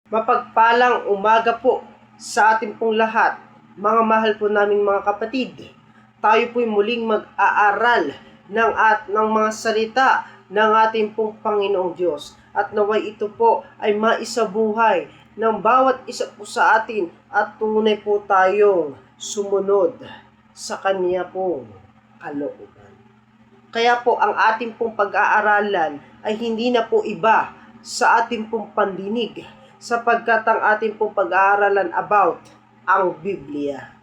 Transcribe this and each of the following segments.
Mapagpalang umaga po sa ating pong lahat, mga mahal po naming mga kapatid. Tayo po'y muling mag-aaral ng mga salita ng ating pong Panginoong Diyos. At naway ito po ay maisabuhay ng bawat isa po sa atin at tunay po tayong sumunod sa Kanya pong kalooban. Kaya po ang ating pong pag-aaralan ay hindi na po iba sa ating pong pandinig, sapagkat ang ating pong pag-aaralan about ang Biblia.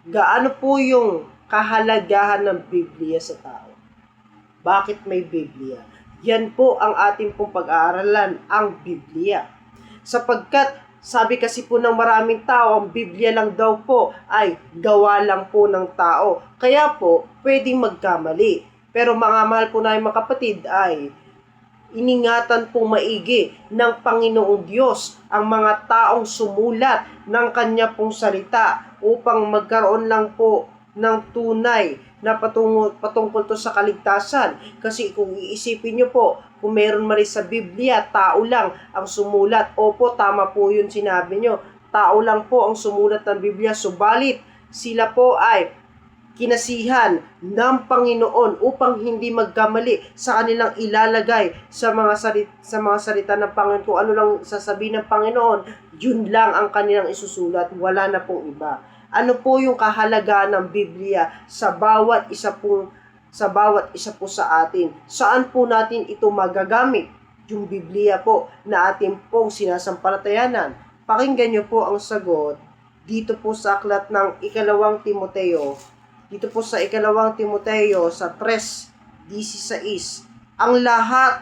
Gaano po yung kahalagahan ng Biblia sa tao? Bakit may Biblia? Yan po ang ating pong pag-aaralan, ang Biblia. Sapagkat sabi kasi po ng maraming tao, ang Biblia lang daw po ay gawa lang po ng tao. Kaya po, pwedeng magkamali. Pero mga mahal po namin mga kapatid ay iningatan pong maigi ng Panginoong Diyos ang mga taong sumulat ng Kanya pong salita upang magkaroon lang po ng tunay na patungkol to sa kaligtasan. Kasi kung iisipin nyo po, kung meron man sa Biblia, tao lang ang sumulat. Opo, tama po yun sinabi nyo. Tao lang po ang sumulat ng Biblia. Subalit, sila po ay kinasihan ng Panginoon upang hindi magkamali sa kanilang ilalagay sa mga salita ng Panginoon. Kung ano lang sasabihin ng Panginoon, yun lang ang kanilang isusulat, wala na pong iba. Ano po yung kahalagahan ng Biblia sa bawat isa po sa atin? Saan po natin ito magagamit? Yung Biblia po na ating pong sinasampalatayanan. Pakinggan niyo po ang sagot dito po sa aklat ng ikalawang Timoteo. Dito po sa ikalawang Timoteo sa 3:16, ang lahat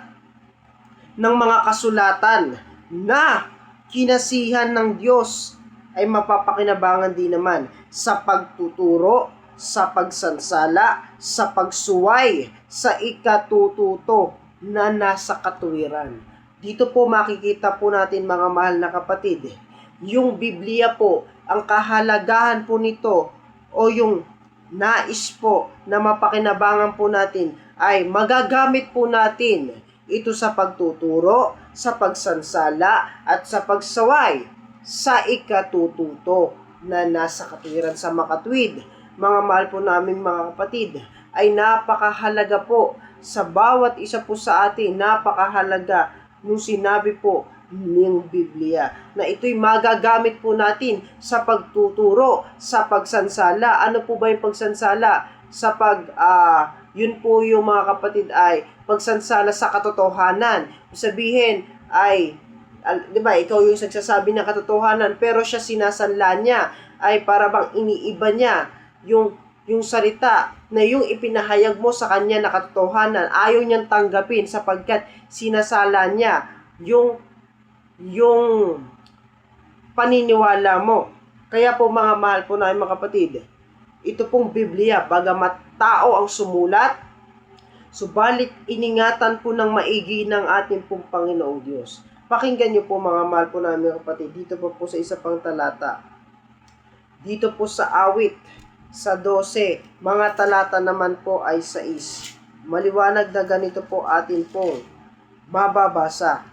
ng mga kasulatan na kinasihan ng Diyos ay mapapakinabangan din naman sa pagtuturo, sa pagsansala, sa pagsuway, sa ikatututo na nasa katuwiran. Dito po makikita po natin mga mahal na kapatid, yung Biblia po, ang kahalagahan po nito o yung nais po na mapakinabangan po natin ay magagamit po natin ito sa pagtuturo, sa pagsansala at sa pagsaway, sa ikatututo na nasa katuwiran, sa makatwid. Mga mahal po naming mga kapatid, ay napakahalaga po sa bawat isa po sa atin, napakahalaga nung sinabi po ng Biblia na ito'y magagamit po natin sa pagtuturo, sa pagsansala. Ano po ba yung pagsansala? Yun po yung mga kapatid ay pagsansala sa katotohanan. Sabihin ay, di ba, ikaw yung nagsasabi ng katotohanan pero siya sinasanla niya, ay para bang iniiba niya yung salita na yung ipinahayag mo sa kanya na katotohanan, ayaw niyang tanggapin sapagkat sinasala niya yung paniniwala mo. Kaya po mga mahal po namin mga kapatid, ito pong Biblia, bagamat tao ang sumulat, subalit iningatan po ng maigi ng ating pong Panginoong Diyos. Pakinggan niyo po mga mahal po namin mga kapatid, dito po sa isa pang talata. Dito po sa awit, sa 12, mga talata naman po ay 6. Maliwanag na ganito po atin pong mababasa.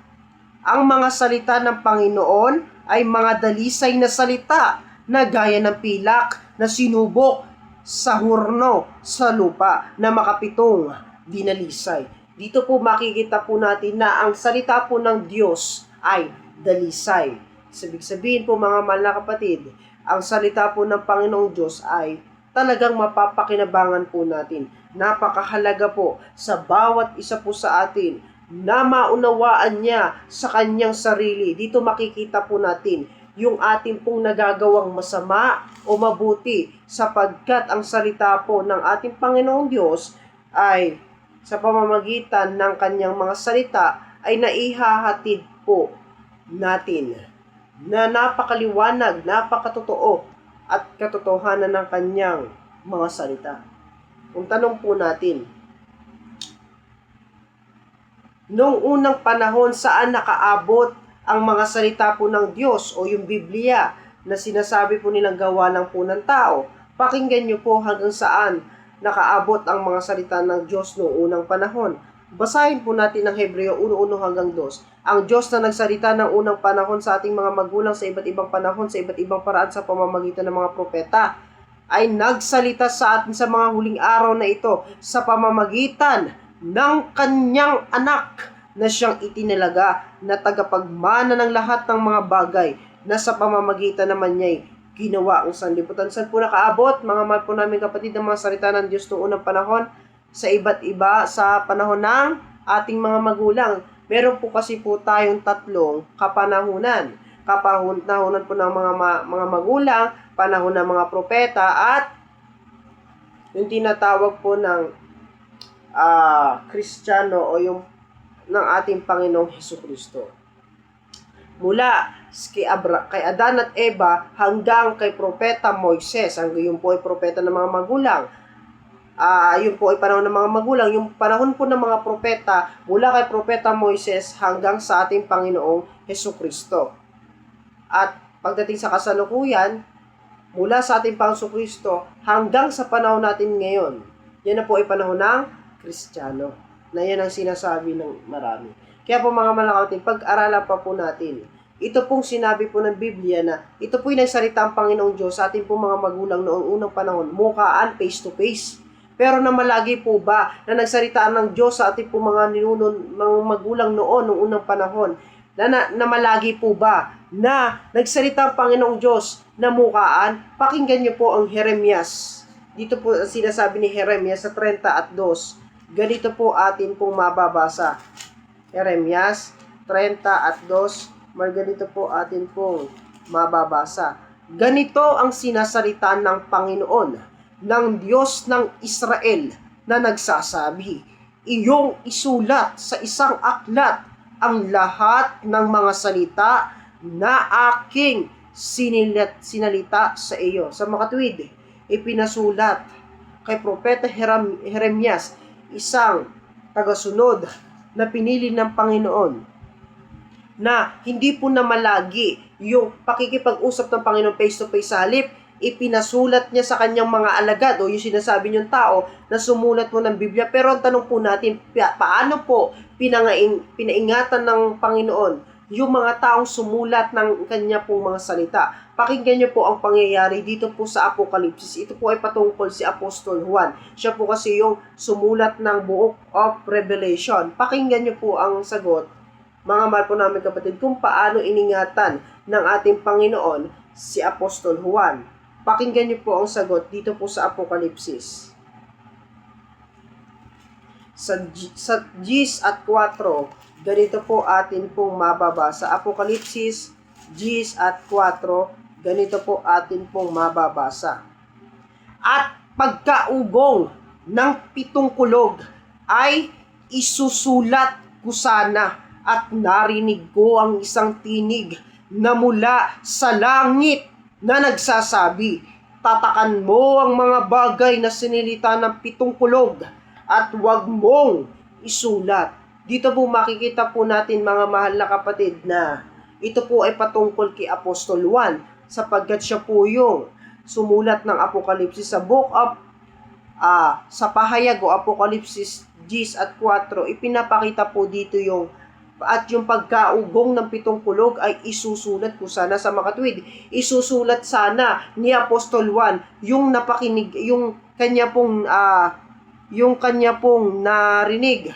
Ang mga salita ng Panginoon ay mga dalisay na salita na gaya ng pilak na sinubok sa hurno sa lupa na makapitong dinalisay. Dito po makikita po natin na ang salita po ng Diyos ay dalisay. Ibig sabihin po mga mahal na kapatid, ang salita po ng Panginoong Diyos ay talagang mapapakinabangan po natin. Napakahalaga po sa bawat isa po sa atin na maunawaan niya sa kanyang sarili. Dito makikita po natin yung ating pong nagagawang masama o mabuti, sapagkat ang salita po ng ating Panginoong Diyos ay sa pamamagitan ng kanyang mga salita ay naihahatid po natin na napakaliwanag, napakatotoo at katotohanan ng kanyang mga salita. Kung tanong po natin, noong unang panahon, saan nakaabot ang mga salita po ng Diyos o yung Biblia na sinasabi po nilang gawa lang po ng tao? Pakinggan niyo po hanggang saan nakaabot ang mga salita ng Diyos noong unang panahon. Basahin po natin ang Hebreo 1:1 hanggang 2. Ang Diyos na nagsalita ng unang panahon sa ating mga magulang sa iba't ibang panahon, sa iba't ibang paraan sa pamamagitan ng mga propeta, ay nagsalita sa atin sa mga huling araw na ito sa pamamagitan ng kanyang anak na siyang itinalaga na tagapagmana ng lahat ng mga bagay na sa pamamagitan naman niya'y ginawa ang sanlibutan. Saan po nakaabot, mga mahal po namin kapatid, ng mga salita ng Diyos noong unang panahon? Sa iba't iba sa panahon ng ating mga magulang. Meron po kasi po tayong tatlong kapanahunan. Kapanahunan po ng mga magulang, panahon ng mga propeta, at yung tinatawag po ng Kristiyano o yung ng ating Panginoong Hesukristo. Mula kay Adan at Eva hanggang kay Propeta Moises. Yun po ay propeta ng mga magulang. Yun po ay panahon ng mga magulang. Yung panahon po ng mga propeta, mula kay Propeta Moises hanggang sa ating Panginoong Hesukristo. At pagdating sa kasalukuyan, mula sa ating Panginoong Kristo hanggang sa panahon natin ngayon, yan na po ay panahon ng Kristiyano. Na yan ang sinasabi ng marami. Kaya po mga malakating, pag-aralan pa po natin. Ito pong sinabi po ng Biblia na ito po yung nagsalita ang Panginoong Diyos sa ating pong mga magulang noong unang panahon, mukhaan, face to face. Pero namalagi po ba na nagsalitaan ng Diyos sa ating pong mga magulang noon, noong unang panahon? Namalagi po ba na nagsalita ang Panginoong Diyos na mukhaan? Pakinggan niyo po ang Jeremias. Dito po sinasabi ni Jeremias sa 30:2. Ganito po atin pong mababasa. Jeremias 30:2. Ganito po atin pong mababasa. Ganito ang sinasalita ng Panginoon, ng Diyos ng Israel, na nagsasabi, iyong isulat sa isang aklat ang lahat ng mga salita na aking sinalita sa iyo. Sa makatuwid, ipinasulat kay Propeta Jeremias, isang tagasunod na pinili ng Panginoon, na hindi po na malagi yung pakikipag-usap ng Panginoon face to face, sa halip ipinasulat niya sa kanyang mga alagad o yung sinasabi niyong tao na sumulat mo ng Biblia. Pero ang tanong po natin, paano po pinaingatan ng Panginoon yung mga taong sumulat ng kanya pong mga salita? Pakinggan niyo po ang pangyayari dito po sa Apokalipsis. Ito po ay patungkol si Apostol Juan. Siya po kasi yung sumulat ng Book of Revelation. Pakinggan niyo po ang sagot, mga mahal po namin kapatid, kung paano iningatan ng ating Panginoon si Apostol Juan. Pakinggan niyo po ang sagot dito po sa Apokalipsis. Sa 10:4, ganito po atin pong mababasa. Apokalipsis 10:4, ganito po atin pong mababasa. At pagkaugong ng 7 kulog ay isusulat ko sana, at narinig ko ang isang tinig na mula sa langit na nagsasabi, tatakan mo ang mga bagay na sinilita ng 7 kulog at huwag mong isulat. Dito po makikita po natin, mga mahal na kapatid, na ito po ay patungkol kay Apostol Juan, sapagkat siya po yung sumulat ng Apokalipsis. Sa book of sa pahayag o Apokalipsis 10:4, ipinapakita po dito yung pagkaugong ng 7 kulog ay isusulat ko sana. Sa makatuwid, isusulat sana ni Apostol Juan yung napakinig, yung kanya pong narinig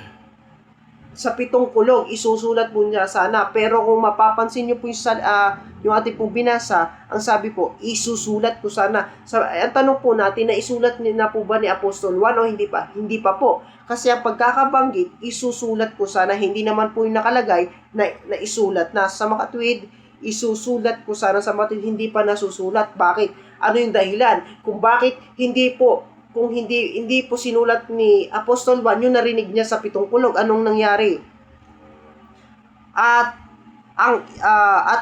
sa 7 kulog, isusulat po niya sana. Pero kung mapapansin niyo po yung ating pong binasa, ang sabi po, isusulat ko sana. Ang tanong po natin, na isulat na po ba ni Apostol Juan o hindi pa? Hindi pa po. Kasi ang pagkakabanggit, isusulat ko sana, hindi naman po yung nakalagay na isulat na. Sa makatuwid, isusulat ko sana. Sa makatuwid, hindi pa nasusulat. Bakit? Ano yung dahilan? Kung bakit hindi po sinulat ni Apostol Juan yung narinig niya sa 7 kulog, anong nangyari? At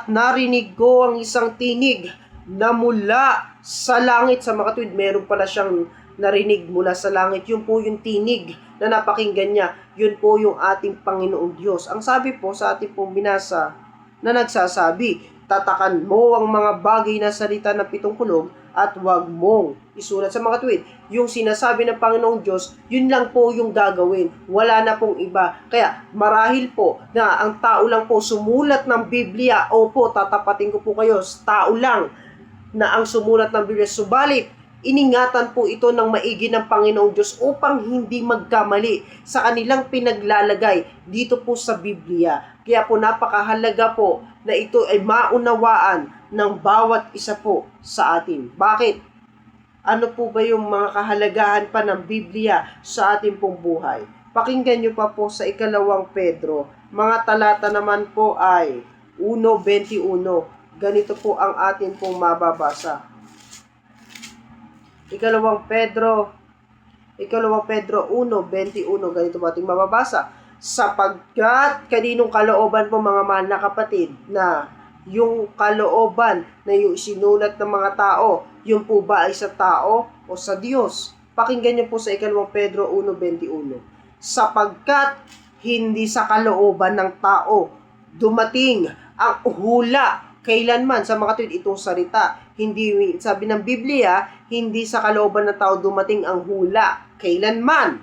narinig ko ang isang tinig na mula sa langit. Sa makatuwid, meron pala siyang narinig mula sa langit. Yun po yung tinig na napakinggan niya. Yun po yung ating Panginoong Diyos. Ang sabi po sa ating pong binasa na nagsasabi, tatakan mo ang mga bagay na salita ng 7 kulog at wag mong isulat sa mga tuwid. Yung sinasabi ng Panginoong Diyos, yun lang po yung gagawin. Wala na pong iba. Kaya marahil po na ang tao lang po sumulat ng Biblia, opo, tatapatin ko po kayo, tao lang na ang sumulat ng Biblia. Subalit, iningatan po ito ng maigi ng Panginoong Diyos upang hindi magkamali sa kanilang pinaglalagay dito po sa Biblia. Kaya po napakahalaga po na ito ay maunawaan ng bawat isa po sa atin. Bakit? Ano po ba yung mga kahalagahan pa ng Biblia sa ating pong buhay? Pakinggan nyo pa po sa 2 Pedro. Mga talata naman po ay 1:21. Ganito po ang atin pong mababasa. 2 Pedro 1:21, ganito po ating mababasa. Sapagkat kaninong kalooban po mga mahal na kapatid, na yung kalooban na yung isinulat ng mga tao, yung po ba ay sa tao o sa Diyos? Pakinggan niyo po sa 2 Pedro 1:21. Sapagkat hindi sa kalooban ng tao dumating ang hula kailanman sa mga tuwid itong salita. Hindi, sabi ng Biblia, hindi sa kalooban ng tao dumating ang hula kailanman,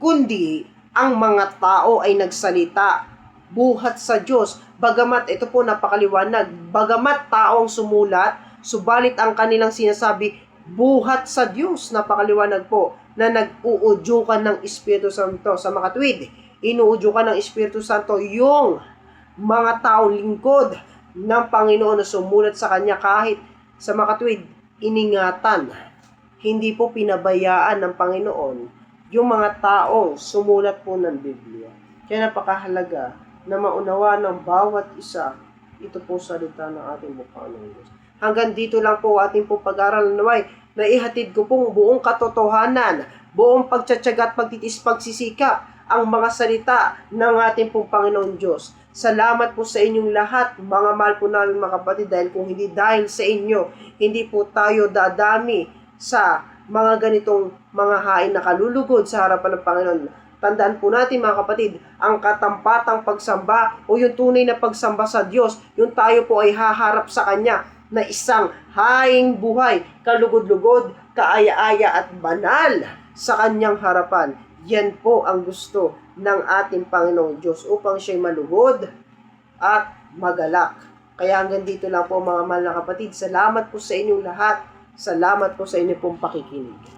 kundi ang mga tao ay nagsalita buhat sa Diyos. Bagamat, ito po napakaliwanag, bagamat tao ang sumulat, subalit ang kanilang sinasabi buhat sa Diyos. Napakaliwanag po na nag-uudyukan ng Espiritu Santo sa mga tuwid. Inuudyukan ng Espiritu Santo yung mga taong lingkod ng Panginoon na sumulat sa Kanya kahit sa mga tuwid, iningatan. Hindi po pinabayaan ng Panginoon yung mga taong sumulat po ng Biblia. Kaya napakahalaga na maunawa ng bawat isa ito po salita ng ating Panginoon Diyos. Hanggang dito lang po ating po pag-aaral naway na ihatid ko pong buong katotohanan, buong pagtsatsaga at pagtitis pagsisikap ang mga salita ng ating pong Panginoon Diyos. Salamat po sa inyong lahat, mga mahal po namin mga kapatid, dahil kung hindi dahil sa inyo, hindi po tayo dadami sa mga ganitong mga hain na kalulugod sa harapan ng Panginoon. Tandaan po natin mga kapatid, ang katampatang pagsamba o yung tunay na pagsamba sa Diyos, yung tayo po ay haharap sa Kanya na isang haing buhay, kalugod-lugod, kaaya-aya at banal sa Kanyang harapan. Yan po ang gusto ng ating Panginoong Diyos upang siya'y maluhod at magalak. Kaya hanggang dito lang po mga mahal na kapatid. Salamat po sa inyong lahat. Salamat po sa inyong pong pakikinig.